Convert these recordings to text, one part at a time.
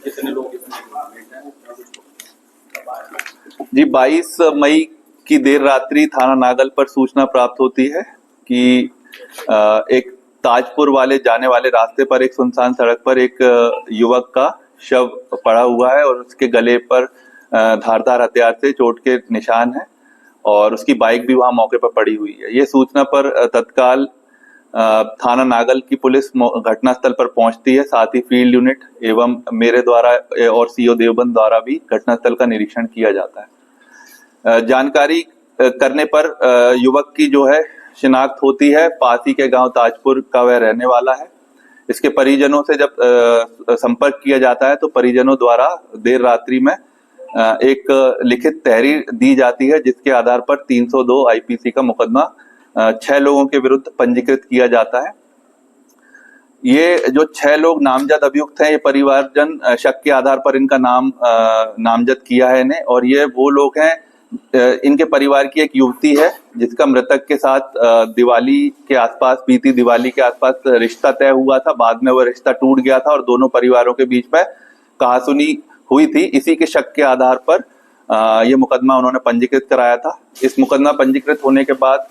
कितने लोग इसमें involved हैं? जी, 22 मई की देर रात्रि थाना नागल पर सूचना प्राप्त होती है कि एक ताजपुर वाले जाने वाले रास्ते पर एक सुनसान सड़क पर एक युवक का शव पड़ा हुआ है और उसके गले पर धारदार हथियार से चोट के निशान है और उसकी बाइक भी वहां मौके पर पड़ी हुई है। ये सूचना पर तत्काल थाना नागल की पुलिस घटनास्थल पर पहुंचती है। साथ ही फील्ड यूनिट एवं मेरे द्वारा और सीओ देवबंद द्वारा भी घटनास्थल का निरीक्षण किया जाता है। जानकारी करने पर युवक की जो है शिनाख्त होती है। पास ही के गांव ताजपुर का वह रहने वाला है। इसके परिजनों से जब संपर्क किया जाता है तो परिजनों द्वारा देर रात्रि में एक लिखित तहरीर दी जाती है, जिसके आधार पर 302 आईपीसी का मुकदमा 6 लोगों के विरुद्ध पंजीकृत किया जाता है। ये जो 6 लोग नामजद अभियुक्त हैं, ये परिवारजन शक के आधार पर इनका नाम नामजद किया है इन्हें, और ये वो लोग हैं। इनके परिवार की एक युवती है जिसका मृतक के साथ दिवाली के आसपास, बीती दिवाली के आसपास रिश्ता तय हुआ था। बाद में वो रिश्ता टूट गया था और दोनों परिवारों के बीच में कहासुनी हुई थी। इसी के शक के आधार पर ये मुकदमा उन्होंने पंजीकृत कराया था। इस मुकदमा पंजीकृत होने के बाद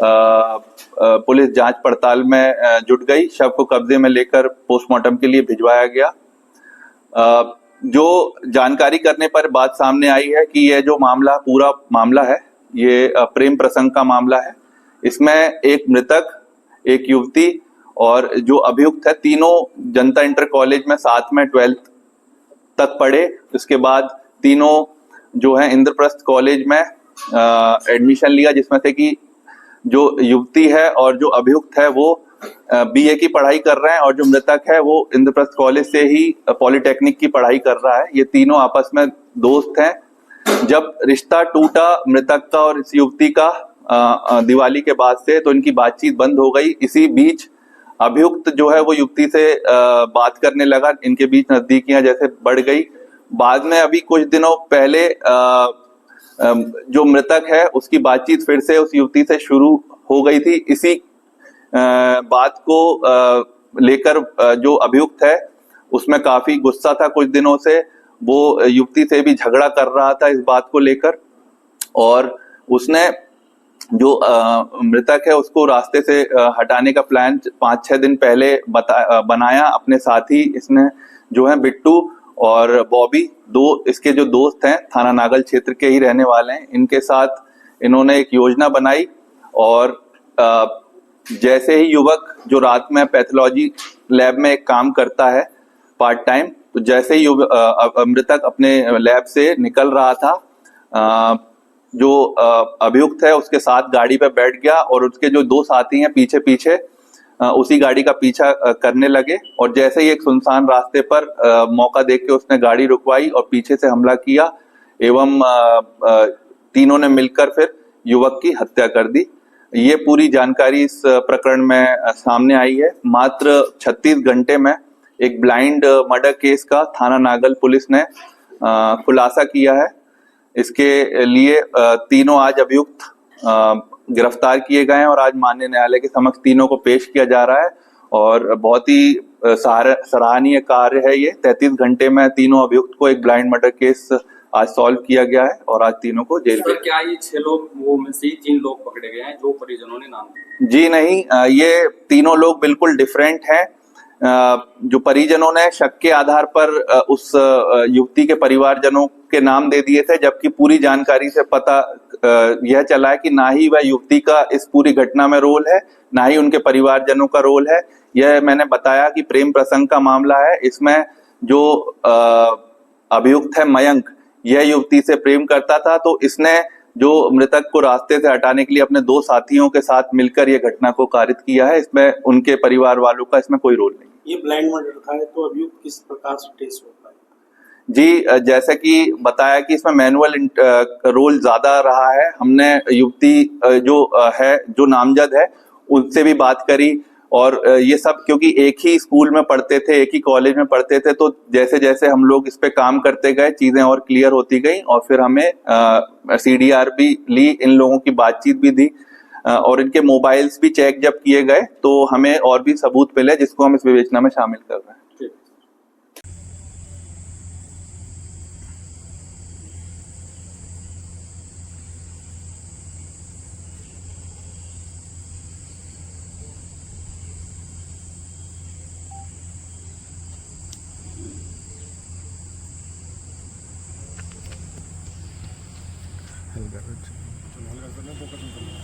पुलिस जांच पड़ताल में जुट गई। शव को कब्जे में लेकर पोस्टमार्टम के लिए भिजवाया गया। जो जानकारी करने पर बात सामने आई है कि यह जो मामला, पूरा मामला है, ये प्रेम प्रसंग का मामला है। इसमें एक मृतक, एक युवती और जो अभियुक्त है, तीनों जनता इंटर कॉलेज में साथ में 12th तक पढ़े। उसके बाद तीनों जो है इंद्रप्रस्थ कॉलेज में एडमिशन लिया, जिसमें से कि जो युवती है और जो अभियुक्त है वो बीए की पढ़ाई कर रहे हैं और जो मृतक है वो इंद्रप्रस्थ कॉलेज से ही पॉलिटेक्निक की पढ़ाई कर रहा है। ये तीनों आपस में दोस्त हैं। जब रिश्ता टूटा मृतक का और इस युवती का दिवाली के बाद से, तो इनकी बातचीत बंद हो गई। इसी बीच अभियुक्त जो है वो युवती से बात करने लगा। इनके बीच नजदीकियां जैसे बढ़ गई। बाद में अभी कुछ दिनों पहले जो मृतक है उसकी बातचीत फिर से उस युवती से शुरू हो गई थी। इसी बात को लेकर जो अभियुक्त है उसमें काफी गुस्सा था कुछ दिनों से। वो युवती से भी झगड़ा कर रहा था इस बात को लेकर, और उसने जो मृतक है उसको रास्ते से हटाने का प्लान 5-6 दिन पहले बनाया। अपने साथी इसमें जो है बिट्टू और बॉबी, दो इसके जो दोस्त हैं, थाना नागल क्षेत्र के ही रहने वाले हैं, इनके साथ इन्होंने एक योजना बनाई। और जैसे ही युवक जो रात में पैथोलॉजी लैब में एक काम करता है पार्ट टाइम, तो जैसे ही मृतक अपने लैब से निकल रहा था, जो अभियुक्त है उसके साथ गाड़ी पे बैठ गया और उसके जो दो साथी हैं पीछे पीछे उसी गाड़ी का पीछा करने लगे। और जैसे ही एक सुनसान रास्ते पर मौका देख के उसने गाड़ी रुकवाई और पीछे से हमला किया एवं तीनों ने मिलकर फिर युवक की हत्या कर दी। ये पूरी जानकारी इस प्रकरण में सामने आई है। मात्र 36 घंटे में एक ब्लाइंड मर्डर केस का थाना नागल पुलिस ने खुलासा किया है। इसके लिए तीनों आज अभियुक्त गिरफ्तार किए गए हैं और आज माननीय न्यायालय के समक्ष तीनों को पेश किया जा रहा है। और बहुत ही सराहनीय कार्य है ये। 33 घंटे में तीनों अभियुक्त को एक ब्लाइंड मर्डर केस आज सॉल्व किया गया है और आज तीनों को जेल में। क्या ये 6 लोग वो में से 3 लोग पकड़े गए हैं जो परिजनों ने नाम दिया? जी नहीं, ये तीनों लोग बिल्कुल डिफरेंट हैं। जो परिजनों ने शक के आधार पर उस युवती के परिवारजनों के नाम दे दिए थे, जबकि पूरी जानकारी से पता यह चला है कि ना ही वह युवती का इस पूरी घटना में रोल है, ना ही उनके परिवारजनों का रोल है। यह मैंने बताया कि प्रेम प्रसंग का मामला है। इसमें जो अभियुक्त है मयंक, यह युवती से प्रेम करता था, तो इसने जो मृतक को रास्ते से हटाने के लिए अपने 2 साथियों के साथ मिलकर यह घटना को कारित किया है। इसमें उनके परिवार वालों का इसमें कोई रोल नहीं। ये ब्लाइंड मर्डर था, तो अभियुक्त किस प्रकार से ट्रेस होता है? जी, जैसे कि बताया कि इसमें मैनुअल रोल ज्यादा रहा है। हमने युवती जो है, जो नामजद है, उनसे भी बात करी और ये सब क्योंकि एक ही स्कूल में पढ़ते थे, एक ही कॉलेज में पढ़ते थे, तो जैसे जैसे हम लोग इस पे काम करते गए चीजें और क्लियर होती गई और फिर हमें CDR भी ली, इन लोगों की बातचीत भी दी और इनके मोबाइल्स भी चेक जब किए गए तो हमें और भी सबूत मिले जिसको हम इस विवेचना में शामिल कर रहे हैं। अच्छा, तो नाल का करना तो कतल करना